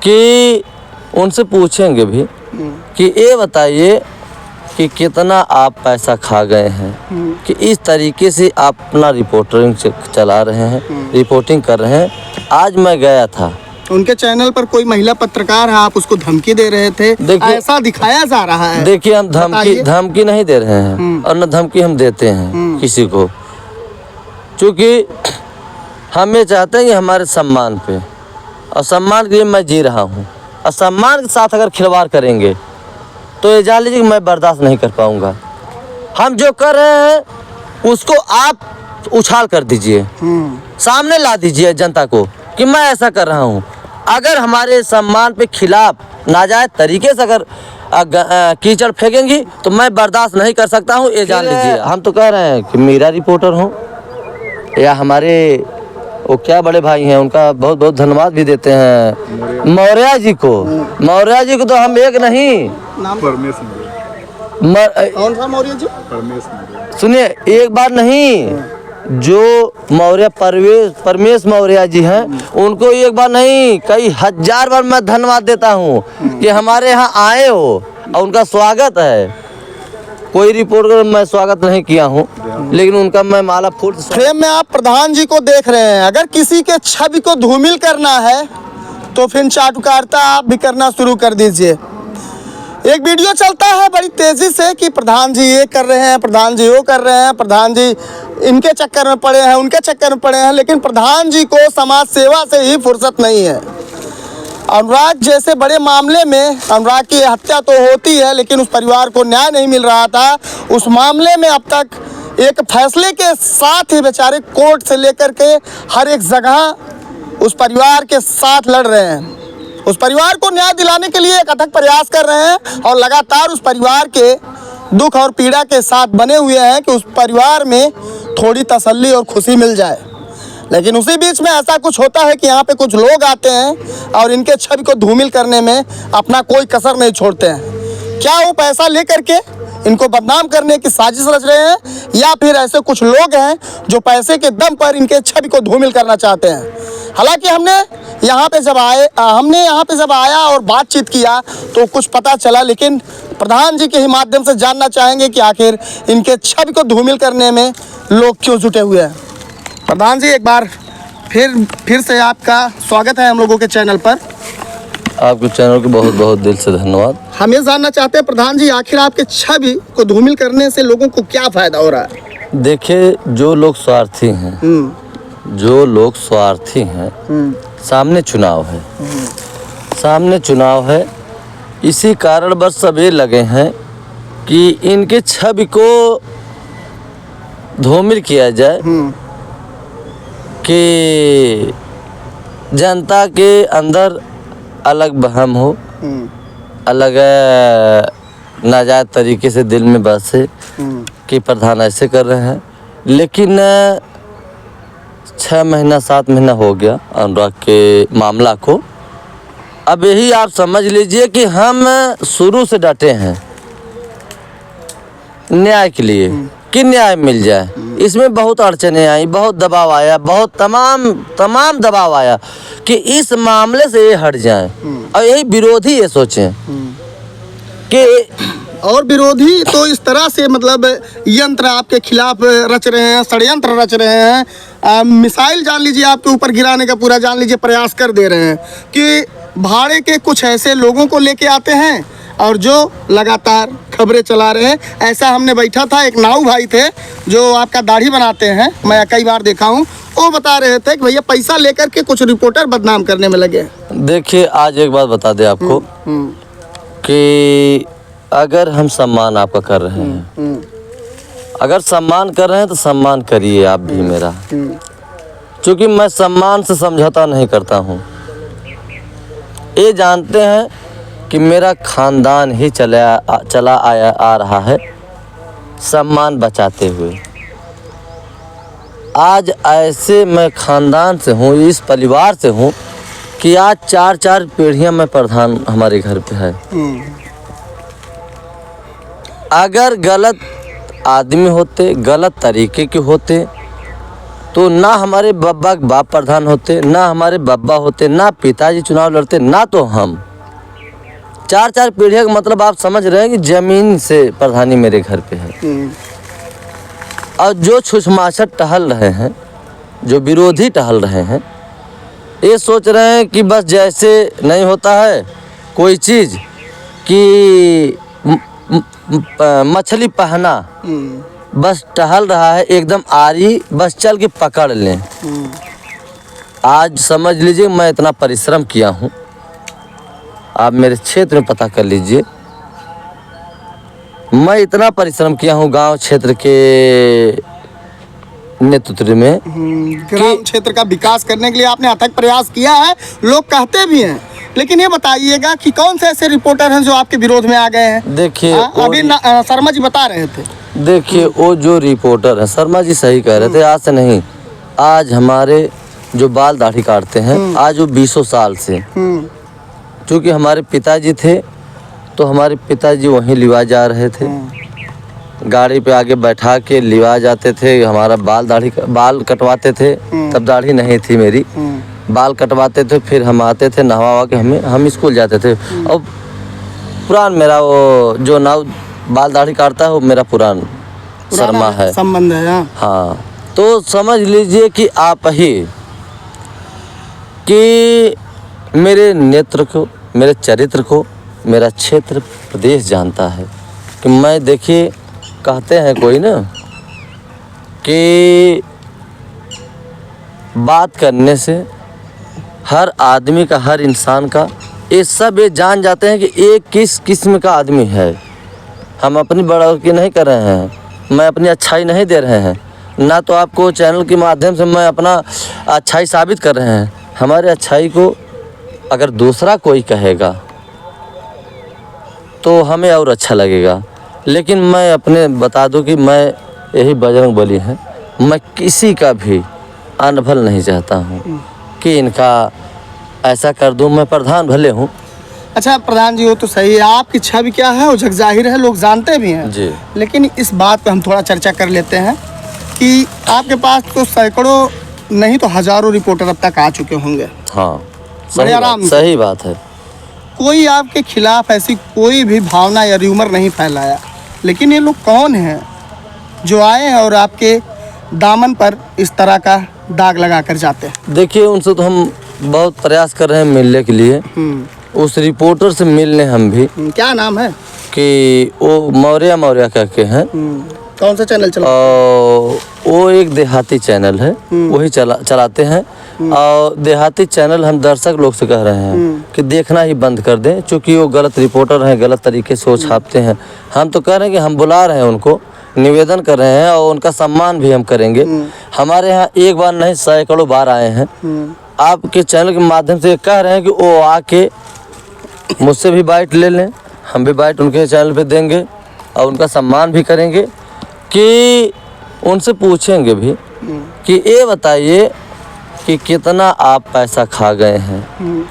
कि उनसे पूछेंगे भी कि ये बताइए कि कितना आप पैसा खा गए हैं कि इस तरीके से आप अपना रिपोर्टिंग चला रहे हैं, रिपोर्टिंग कर रहे हैं। आज मैं गया था उनके चैनल पर, कोई महिला पत्रकार है, आप उसको धमकी दे रहे थे, ऐसा दिखाया जा रहा है। देखिए, हम धमकी नहीं दे रहे हैं और न धमकी हम देते हैं किसी को, क्योंकि हम ये चाहते हैं कि हमारे सम्मान पे, और सम्मान के लिए मैं जी रहा हूँ, और सम्मान के साथ अगर खिलवाड़ करेंगे तो ये जान लीजिए कि मैं बर्दाश्त नहीं कर पाऊंगा। हम जो कर रहे हैं उसको आप उछाल कर दीजिए, सामने ला दीजिए जनता को कि मैं ऐसा कर रहा हूँ। अगर हमारे सम्मान पे खिलाफ नाजायज तरीके से अगर कीचड़ फेंकेंगी तो मैं बर्दाश्त नहीं कर सकता हूँ, ये जान लीजिए। हम तो कह रहे हैं कि मेरा रिपोर्टर हो या हमारे वो क्या बड़े भाई हैं, उनका बहुत बहुत धन्यवाद भी देते हैं मौर्य जी को। मौर्य जी को तो हम एक नहीं, परमेश कौन सा मौर्य जी? सुनिए, एक बार नहीं, जो मौर्य परमेश मौर्य जी हैं उनको एक बार नहीं कई हजार बार मैं धन्यवाद देता हूँ कि हमारे यहाँ आए हो और उनका स्वागत है। कोई रिपोर्टर मैं स्वागत नहीं किया हूँ, लेकिन उनका मैं माला फूल। फ्रेम में आप प्रधान जी को देख रहे हैं। अगर किसी के छवि को धूमिल करना है तो फिर चाटुकारिता आप भी करना शुरू कर दीजिए। एक वीडियो चलता है बड़ी तेजी से कि प्रधान जी ये कर रहे हैं, प्रधान जी वो कर रहे हैं, प्रधान जी इनके चक्कर में पड़े हैं, उनके चक्कर में पड़े हैं, लेकिन प्रधान जी को समाज सेवा से ही फुर्सत नहीं है। अनुराग जैसे बड़े मामले में, अनुराग की हत्या तो होती है लेकिन उस परिवार को न्याय नहीं मिल रहा था। उस मामले में अब तक एक फैसले के साथ ही बेचारे कोर्ट से लेकर के हर एक जगह उस परिवार के साथ लड़ रहे हैं, उस परिवार को न्याय दिलाने के लिए एक अथक प्रयास कर रहे हैं और लगातार उस परिवार के दुख और पीड़ा के साथ बने हुए हैं कि उस परिवार में थोड़ी तसल्ली और खुशी मिल जाए। लेकिन उसी बीच में ऐसा कुछ होता है कि यहाँ पे कुछ लोग आते हैं और इनके छवि को धूमिल करने में अपना कोई कसर नहीं छोड़ते हैं। क्या वो पैसा लेकर के इनको बदनाम करने की साजिश रच रहे हैं, या फिर ऐसे कुछ लोग हैं जो पैसे के दम पर इनके छवि को धूमिल करना चाहते हैं? हालांकि हमने यहाँ पे जब आया और बातचीत किया तो कुछ पता चला, लेकिन प्रधान जी के ही माध्यम से जानना चाहेंगे कि आखिर इनके छवि को धूमिल करने में लोग क्यों जुटे हुए हैं। प्रधान जी, एक बार फिर से आपका स्वागत है हम लोगों के चैनल पर। आपके चैनल को बहुत बहुत दिल से धन्यवाद। हम ये जानना चाहते हैं प्रधान जी, आखिर आपके छवि को धूमिल करने से लोगों को क्या फायदा हो रहा है? देखिए, जो लोग स्वार्थी हैं, सामने चुनाव है, इसी कारण बस सब ये लगे हैं कि इनके छवि को धूमिल किया जाए कि जनता के अंदर अलग बहम हो, अलग नाजायज तरीके से दिल में बसे कि प्रधान ऐसे कर रहे हैं। लेकिन 6 महीना 7 महीना हो गया अनुराग के मामला को। अब यही आप समझ लीजिए कि हम शुरू से डटे हैं न्याय के लिए कि न्याय मिल जाए। इसमें बहुत अड़चने आई, बहुत दबाव आया, बहुत तमाम दबाव आया कि इस मामले से ये हट जाएं, और यही विरोधी ये सोचें कि, और विरोधी तो इस तरह से मतलब यंत्र आपके खिलाफ रच रहे हैं, षड्यंत्र रच रहे हैं, मिसाइल जान लीजिए आपके ऊपर गिराने का पूरा जान लीजिए प्रयास कर दे रहे हैं कि भाड़े के कुछ ऐसे लोगों को लेके आते हैं और जो लगातार खबरें चला रहे हैं। ऐसा हमने बैठा था, एक नाऊ भाई थे जो आपका दाढ़ी बनाते हैं, मैं कई बार देखा हूँ, वो बता रहे थे कि भैया पैसा लेकर के कुछ रिपोर्टर बदनाम करने में लगे। देखिए, आज एक बात बता दें आपको कि अगर हम सम्मान आपका कर रहे हैं, अगर सम्मान कर रहे हैं तो सम्मान करिए आप भी मेरा, क्योंकि मैं सम्मान से समझौता नहीं करता हूँ। ये जानते हैं कि मेरा खानदान ही चला आ रहा है सम्मान बचाते हुए। आज ऐसे मैं खानदान से हूँ, इस परिवार से हूँ कि आज 4 पीढ़ियाँ में प्रधान हमारे घर पे है। अगर गलत आदमी होते, गलत तरीके के होते तो ना हमारे बाबा के बाप प्रधान होते, ना हमारे बाबा होते, ना पिताजी चुनाव लड़ते, ना तो हम। 4-4 पीढ़ियों का मतलब आप समझ रहे हैं कि जमीन से प्रधानी मेरे घर पे है। और जो छुछमाछट टहल रहे हैं, जो विरोधी टहल रहे हैं, ये सोच रहे हैं कि बस जैसे नहीं होता है कोई चीज़ कि मछली पहना, बस टहल रहा है एकदम आरी, बस चल के पकड़ लें। आज समझ लीजिए मैं इतना परिश्रम किया हूँ, आप मेरे क्षेत्र में पता कर लीजिए, मैं इतना परिश्रम किया हूँ गांव क्षेत्र के नेतृत्व में। ग्राम क्षेत्र का विकास करने के लिए आपने अथक प्रयास किया है, लोग कहते भी हैं। लेकिन ये बताइएगा कि कौन से ऐसे रिपोर्टर हैं जो आपके विरोध में आ गए हैं? देखिए अभी शर्मा जी बता रहे थे। देखिए वो जो रिपोर्टर है, शर्मा जी सही कह रहे थे, आज से नहीं, आज हमारे जो बाल दाढ़ी काटते हैं, आज वो 20 साल से, क्योंकि हमारे पिताजी थे तो हमारे पिताजी वहीं लिवा जा रहे थे, गाड़ी पे आगे बैठा के लिवा जाते थे, हमारा बाल कटवाते थे, तब दाढ़ी नहीं थी मेरी, बाल कटवाते थे, फिर हम आते थे नहवा के, हम स्कूल जाते थे। और पुरान मेरा वो जो नाव बाल दाढ़ी काटता है वो मेरा पुरान शर्मा है, संबंध है। हाँ, तो समझ लीजिए कि आप ही कि मेरे नेत्र को, मेरे चरित्र को मेरा क्षेत्र प्रदेश जानता है कि मैं, देखिए कहते हैं कोई ना कि बात करने से हर आदमी का, हर इंसान का, ये सब ये जान जाते हैं कि ये किस किस्म का आदमी है। हम अपनी बढ़ोतरी नहीं कर रहे हैं, मैं अपनी अच्छाई नहीं दे रहे हैं, ना तो आपको चैनल के माध्यम से मैं अपना अच्छाई साबित कर रहे हैं। हमारे अच्छाई को अगर दूसरा कोई कहेगा तो हमें और अच्छा लगेगा, लेकिन मैं अपने बता दूं कि मैं यही बजरंग बली है, मैं किसी का भी अनभल नहीं चाहता हूँ कि इनका ऐसा कर दूं। मैं प्रधान भले हूँ। अच्छा प्रधान जी, वो तो सही है, आपकी छवि क्या है वो जग जाहिर है, लोग जानते भी हैं जी। लेकिन इस बात पे हम थोड़ा चर्चा कर लेते हैं कि आपके पास तो सैकड़ों नहीं तो हजारों रिपोर्टर अब तक आ चुके होंगे। हाँ, सही बात है। कोई आपके खिलाफ ऐसी कोई भी भावना या र्यूमर नहीं फैलाया, लेकिन ये लोग कौन हैं जो आए हैं और आपके दामन पर इस तरह का दाग लगा कर जाते हैं? देखिए उनसे तो हम बहुत प्रयास कर रहे हैं मिलने के लिए, उस रिपोर्टर से मिलने हम भी। क्या नाम है? कि वो मौर्या करके हैं। कौन सा चैनल चला? वो एक देहाती चैनल है, वही चलाते हैं। और देहाती चैनल हम दर्शक लोग से कह रहे हैं कि देखना ही बंद कर दें, क्योंकि वो गलत रिपोर्टर हैं, गलत तरीके से वो छापते हैं। हम तो कह रहे हैं कि हम बुला रहे हैं उनको, निवेदन कर रहे हैं और उनका सम्मान भी हम करेंगे। हमारे यहाँ एक बार नहीं सैकड़ों बार आए हैं। आपके चैनल के माध्यम से कह रहे हैं कि वो आके मुझसे भी बाइट ले लें, हम भी बाइट उनके चैनल पे देंगे और उनका सम्मान भी करेंगे। कि उनसे पूछेंगे भी कि ये बताइए कि कितना आप पैसा खा गए हैं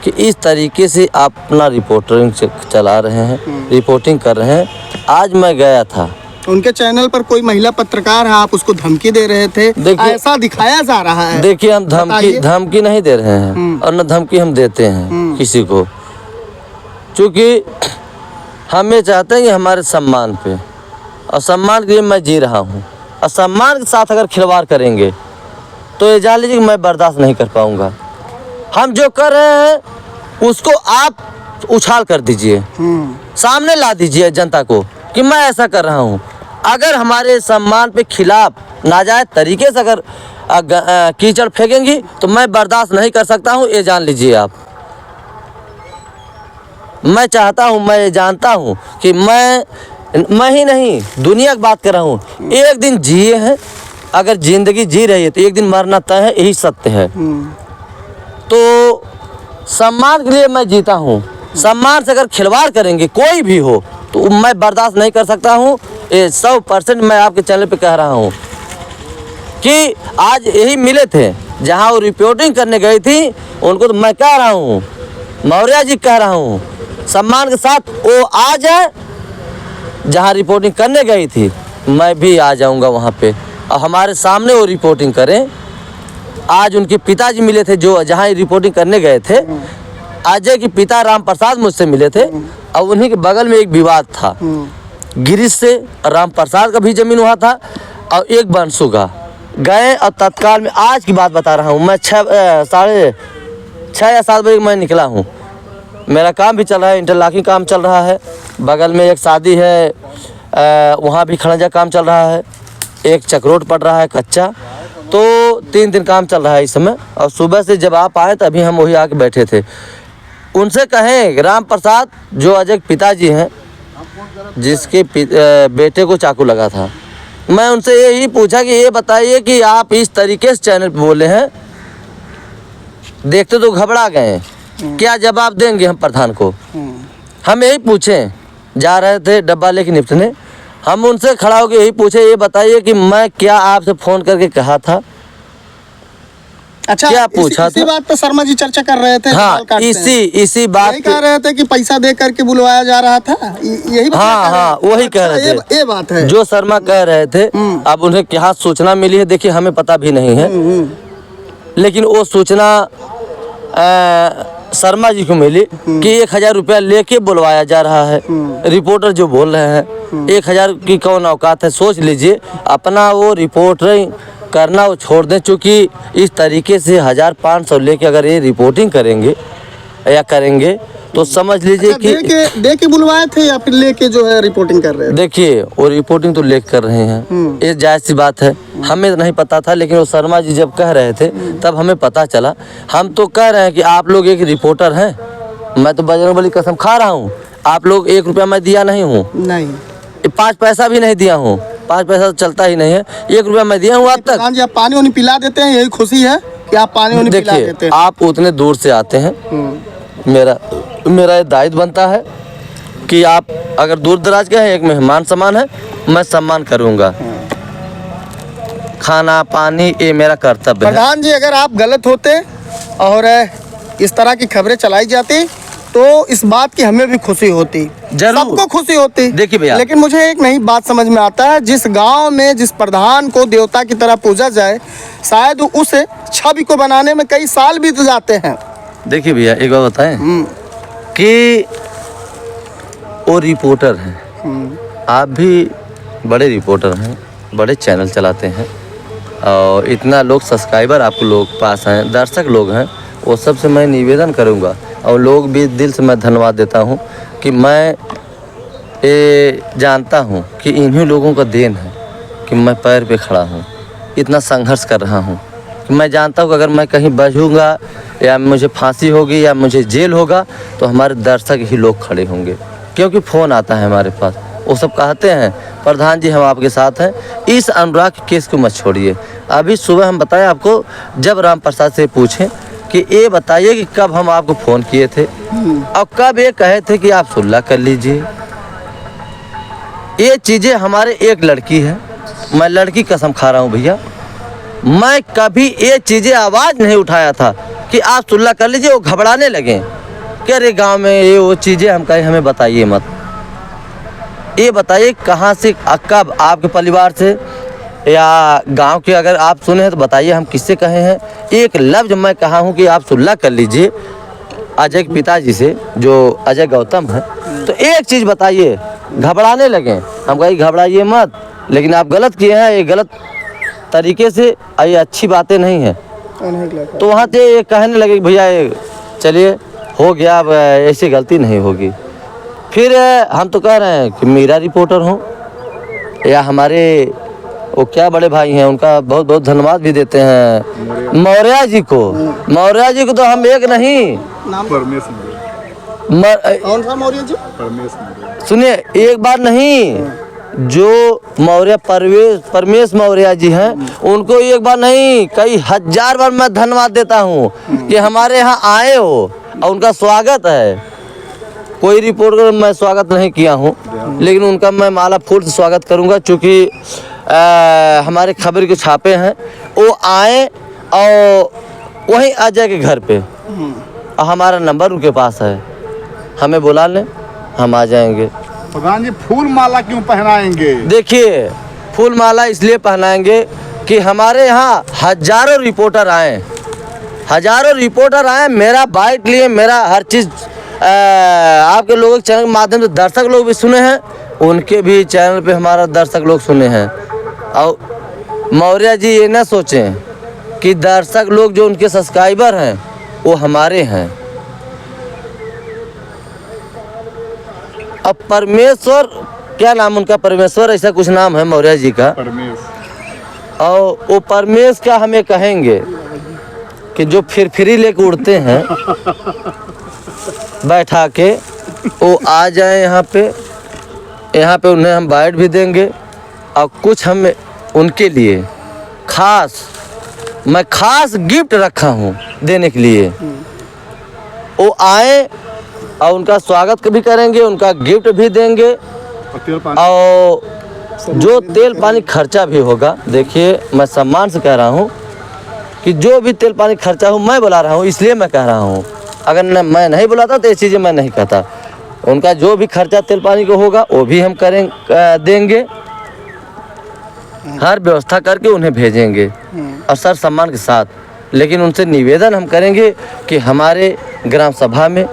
कि इस तरीके से आप अपना रिपोर्टिंग चला रहे हैं, रिपोर्टिंग कर रहे हैं। आज मैं गया था उनके चैनल पर, कोई महिला पत्रकार है, आप उसको धमकी दे रहे थे, ऐसा दिखाया जा रहा है। देखिए हम धमकी नहीं दे रहे हैं और न धमकी हम देते हैं किसी को, क्योंकि हम ये चाहते हैं कि हमारे सम्मान पे, और सम्मान के लिए मैं जी रहा हूँ, और सम्मान के साथ अगर खिलवाड़ करेंगे तो ये जान लीजिए कि मैं बर्दाश्त नहीं कर पाऊँगा। हम जो कर रहे हैं उसको आप उछाल कर दीजिए, सामने ला दीजिए जनता को कि मैं ऐसा कर रहा हूँ। अगर हमारे सम्मान पे खिलाफ नाजायज तरीके से अगर कीचड़ फेंकेंगी तो मैं बर्दाश्त नहीं कर सकता हूँ, ये जान लीजिए आप। मैं चाहता हूँ, मैं ये जानता हूँ कि मैं ही नहीं, दुनिया की बात कर रहा हूँ। एक दिन जिए हैं, अगर जिंदगी जी रही है तो एक दिन मरना तय है, यही सत्य है। तो सम्मान के लिए मैं जीता हूँ, सम्मान से अगर खिलवाड़ करेंगे कोई भी हो तो मैं बर्दाश्त नहीं कर सकता हूँ। ये 100% मैं आपके चैनल पे कह रहा हूँ कि आज यही मिले थे जहाँ वो रिपोर्टिंग करने गई थी, उनको तो मैं कह रहा हूँ, मौर्या जी कह रहा हूँ, सम्मान के साथ वो आ जाए जहाँ रिपोर्टिंग करने गई थी, मैं भी आ जाऊँगा वहाँ पे, और हमारे सामने वो रिपोर्टिंग करें आज उनके पिताजी मिले थे, जो जहाँ रिपोर्टिंग करने गए थे। अजय के पिता राम प्रसाद मुझसे मिले थे और उन्हीं के बगल में एक विवाद था। गिरीश से राम प्रसाद का भी जमीन हुआ था और एक बंसू का। गए और तत्काल में, आज की बात बता रहा हूँ मैं, 6 या 7 बजे मैं निकला हूँ। मेरा काम भी चल रहा है, इंटरलॉकिंग काम चल रहा है, बगल में एक शादी है, वहाँ भी खड़ंजा काम चल रहा है, एक चक्रोट पड़ रहा है कच्चा। तो 3 दिन काम चल रहा है इस समय। और सुबह से जब आप आए तभी हम वही आके बैठे थे। उनसे कहें, राम प्रसाद जो अजय के पिताजी हैं, जिसके बेटे को चाकू लगा था, मैं उनसे यही पूछा कि ये बताइए कि आप इस तरीके से चैनल पे बोले हैं, देखते तो घबरा गए, क्या जवाब देंगे हम प्रधान को? हम यही पूछें, जा रहे थे डब्बा लेके निपटने, हम उनसे खड़ा होकर यही पूछे, ये बताइए कि मैं क्या आपसे फ़ोन करके कहा था? अच्छा, क्या पूछा इसी था? बात पे शर्मा जी चर्चा कर रहे थे। हाँ, इसी बात यही कह रहे थे कि पैसा दे करके बुलवाया जा रहा था, यही बात हाँ हाँ, वही कह रहे थे। ये बात है जो शर्मा कह रहे थे। अब उन्हें क्या सूचना मिली है, देखिए हमें पता भी नहीं है, लेकिन वो सूचना शर्मा जी को मिली कि 1000 रुपया लेके बुलवाया जा रहा है। रिपोर्टर जो बोल रहे हैं 1000 की कौन औकात है? सोच लीजिए, अपना वो रिपोर्टर करना वो छोड़ दें, चूँकि इस तरीके से 1500 लेके अगर ये रिपोर्टिंग करेंगे या करेंगे तो समझ लीजिए। अच्छा, कि दे के बुलवाए थे या फिर लेके जो है रिपोर्टिंग कर रहे थे? देखिए, वो रिपोर्टिंग तो लेके कर रहे हैं, ये जायज़ सी बात है। हमें तो नहीं पता था, लेकिन वो शर्मा जी जब कह रहे थे तब हमें पता चला। हम तो कह रहे हैं कि आप लोग एक रिपोर्टर हैं, मैं तो बजरंगबली कसम खा रहा हूँ, आप लोग 1 रुपया मैं दिया नहीं हूँ, नहीं 5 पैसा भी नहीं दिया हूँ, 5 पैसा तो चलता ही नहीं है, 1 रुपया मैं दिया हूँ आज तक। हाँ जी, आप पानी वानी पिला देते हैं, यही खुशी है कि आप पानी वानी पिला देते देखिए, हैं। आप उतने दूर से आते हैं, मेरा ये दायित्व बनता है कि आप अगर दूर दराज के हैं, एक मेहमान समान है, मैं सम्मान करूंगा। खाना पानी ये मेरा कर्तव्य है। प्रधान जी, अगर आप गलत होते और इस तरह की खबरें चलाई जाती तो इस बात की हमें भी खुशी होती, जरूर सबको खुशी होती। देखिए भैया, लेकिन मुझे एक नई बात समझ में आता है, जिस गांव में जिस प्रधान को देवता की तरह पूजा जाए, शायद उस छवि को बनाने में कई साल बीत जाते हैं। देखिए भैया, एक बात बताएं कि वो रिपोर्टर हैं, आप भी बड़े रिपोर्टर हैं, बड़े चैनल चलाते हैं और इतना लोग सब्सक्राइबर आप लोग पास हैं, दर्शक लोग हैं, वो सबसे मैं निवेदन करूंगा और लोग भी दिल से मैं धन्यवाद देता हूं कि मैं ये जानता हूं कि इन्हीं लोगों का देन है कि मैं पैर पे खड़ा हूं, इतना संघर्ष कर रहा हूं। कि मैं जानता हूं कि अगर मैं कहीं बचूंगा या मुझे फांसी होगी या मुझे जेल होगा तो हमारे दर्शक ही लोग खड़े होंगे, क्योंकि फ़ोन आता है हमारे पास, वो सब कहते हैं प्रधान जी हम आपके साथ हैं, इस अनुराग केस को मत छोड़िए। अभी सुबह हम बताएं आपको, जब राम प्रसाद से पूछें कि ये बताइए कि कब हम आपको फ़ोन किए थे और कब ये कहे थे कि आप सुलह कर लीजिए। ये चीज़ें हमारे एक लड़की है, मैं लड़की कसम खा रहा हूँ भैया, मैं कभी ये चीज़ें आवाज़ नहीं उठाया था कि आप सुलह कर लीजिए। वो घबराने लगे कि अरे गाँव में ये वो चीज़ें, हम कहें हमें बताइए मत, ये बताइए कहाँ से, कब, आपके परिवार से या गांव के अगर आप सुने हैं तो बताइए हम किससे कहे हैं। एक लफ्ज़ मैं कहा हूं कि आप सुलह कर लीजिए अजय के पिताजी से, जो अजय गौतम है, तो एक चीज़ बताइए। घबराने लगे, हम कहीं घबराइए मत, लेकिन आप गलत किए हैं, ये गलत तरीके से, ये अच्छी बातें नहीं है। तो वहाँ से ये कहने लगे कि भैया ये चलिए हो गया, अब ऐसी गलती नहीं होगी। फिर हम तो कह रहे हैं कि मेरा रिपोर्टर हूँ या हमारे वो क्या बड़े भाई हैं, उनका बहुत बहुत धन्यवाद भी देते हैं मौर्य जी को। मौर्य जी को तो हम एक नहीं, कौन सा मौर्य जी? सुनिए, एक बार नहीं, जो मौर्य परमेश मौर्य जी हैं, उनको एक बार नहीं कई 1000 बार मैं धन्यवाद देता हूँ कि हमारे यहाँ आए हो और उनका स्वागत है। कोई रिपोर्टर मैं स्वागत नहीं किया हूँ, लेकिन उनका मैं माला फूल से स्वागत करूँगा, चूँकि हमारे खबर के छापे हैं, वो आए और वहीं अजय के घर पे, और हमारा नंबर उनके पास है, हमें बुला लें, हम आ जाएंगे। प्रधान जी, फूल माला क्यों पहनाएंगे? देखिए, फूल माला इसलिए पहनाएंगे कि हमारे यहाँ हजारों रिपोर्टर आए, मेरा बाइट लिए, मेरा हर चीज़ आपके लोगों के चैनल के माध्यम से दर्शक लोग भी सुने हैं, उनके भी चैनल पे हमारा दर्शक लोग सुने हैं। और मौर्य जी ये ना सोचें कि दर्शक लोग जो उनके सब्सक्राइबर हैं वो हमारे हैं। अब परमेश्वर, क्या नाम उनका, परमेश्वर ऐसा कुछ नाम है मौर्य जी का, और वो परमेश क्या हमें कहेंगे कि जो फिरफिरी लेके उड़ते हैं बैठा के, वो आ जाए यहाँ पे उन्हें हम बाइट भी देंगे और कुछ हम उनके लिए मैं खास गिफ्ट रखा हूँ देने के लिए। वो आए और उनका स्वागत भी करेंगे, उनका गिफ्ट भी देंगे, और जो तेल पानी खर्चा भी होगा, देखिए मैं सम्मान से कह रहा हूँ कि जो भी तेल पानी खर्चा हो, मैं बुला रहा हूँ इसलिए मैं कह रहा हूँ। अगर मैं नहीं बुलाता तो ये चीज़ें मैं नहीं कहता। उनका जो भी खर्चा तेल पानी को होगा वो भी हम देंगे, हर व्यवस्था करके उन्हें भेजेंगे और सर सम्मान के साथ। लेकिन उनसे निवेदन हम करेंगे कि हमारे ग्राम सभा में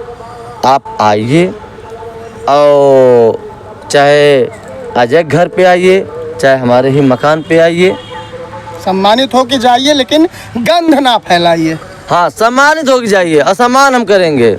आप आइए, और चाहे अजय घर पे आइए, चाहे हमारे ही मकान पे आइए, सम्मानित होके जाइए, लेकिन गंध ना फैलाइए। हाँ, सम्मानित होके जाइए, असम्मान हम करेंगे।